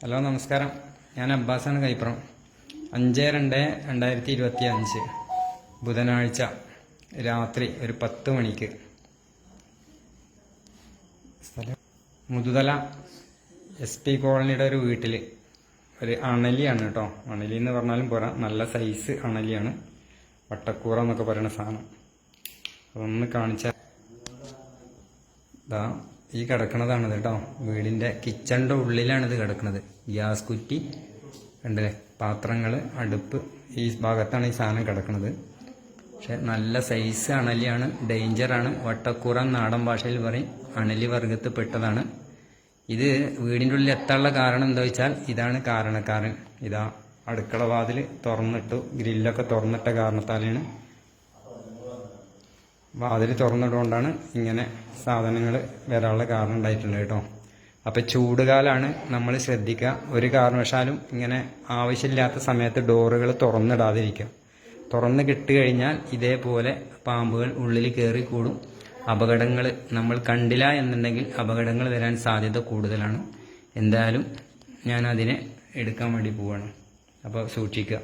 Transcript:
Hello നമസ്കാരം, ഞാൻ അബ്ബാസാണ് കൈപ്പുറം. 5/2/2025 ബുധനാഴ്ച രാത്രി ഒരു 10 മണിക്ക് മുതുതല SP കോളനിയുടെ ഒരു വീട്ടിൽ ഒരു അണലിയാണ് കേട്ടോ. അണലി എന്ന് പറഞ്ഞാലും പോരാ, നല്ല സൈസ് അണലിയാണ്. വട്ടക്കൂറ എന്നൊക്കെ പറയുന്ന സാധനം. അതൊന്ന് കാണിച്ചാൽ ഈ കിടക്കണതാണ് കേട്ടോ. വീടിൻ്റെ കിച്ചണിൻ്റെ ഉള്ളിലാണിത് കിടക്കുന്നത്. ഗ്യാസ് കുറ്റി കണ്ടില്ലേ, പാത്രങ്ങൾ, അടുപ്പ്, ഈ ഭാഗത്താണ് ഈ സാധനം കിടക്കുന്നത്. പക്ഷെ നല്ല സൈസ് അണലിയാണ്, ഡേഞ്ചറാണ്. വട്ടക്കൂറ നാടൻ ഭാഷയിൽ പറയും, അണലി വർഗത്തിൽ പെട്ടതാണ്. ഇത് വീടിൻ്റെ ഉള്ളിൽ എത്താനുള്ള കാരണം എന്താ വെച്ചാൽ ഇതാണ് കാരണക്കാരൻ. ഇതാ അടുക്കള വാതിൽ തുറന്നിട്ടു, ഗ്രില്ലൊക്കെ തുറന്നിട്ട കാരണത്താലാണ്, വാതിൽ തുറന്നിട്ടുകൊണ്ടാണ് ഇങ്ങനെ സാധനങ്ങൾ വരാനുള്ള കാരണം ഉണ്ടായിട്ടുണ്ട് കേട്ടോ. അപ്പം ചൂടുകാലാണ്, നമ്മൾ ശ്രദ്ധിക്കുക. ഒരു കാരണവശാലും ഇങ്ങനെ ആവശ്യമില്ലാത്ത സമയത്ത് ഡോറുകൾ തുറന്നിടാതിരിക്കുക. തുറന്ന് കിട്ടുകഴിഞ്ഞാൽ ഇതേപോലെ പാമ്പുകൾ ഉള്ളിൽ കയറി കൂടും. അപകടങ്ങൾ നമ്മൾ കണ്ടില്ല എന്നുണ്ടെങ്കിൽ അപകടങ്ങൾ വരാൻ സാധ്യത കൂടുതലാണ്. എന്തായാലും ഞാൻ അതിനെ എടുക്കാൻ വേണ്ടി പോവുകയാണ്. അപ്പോൾ സൂക്ഷിക്കുക.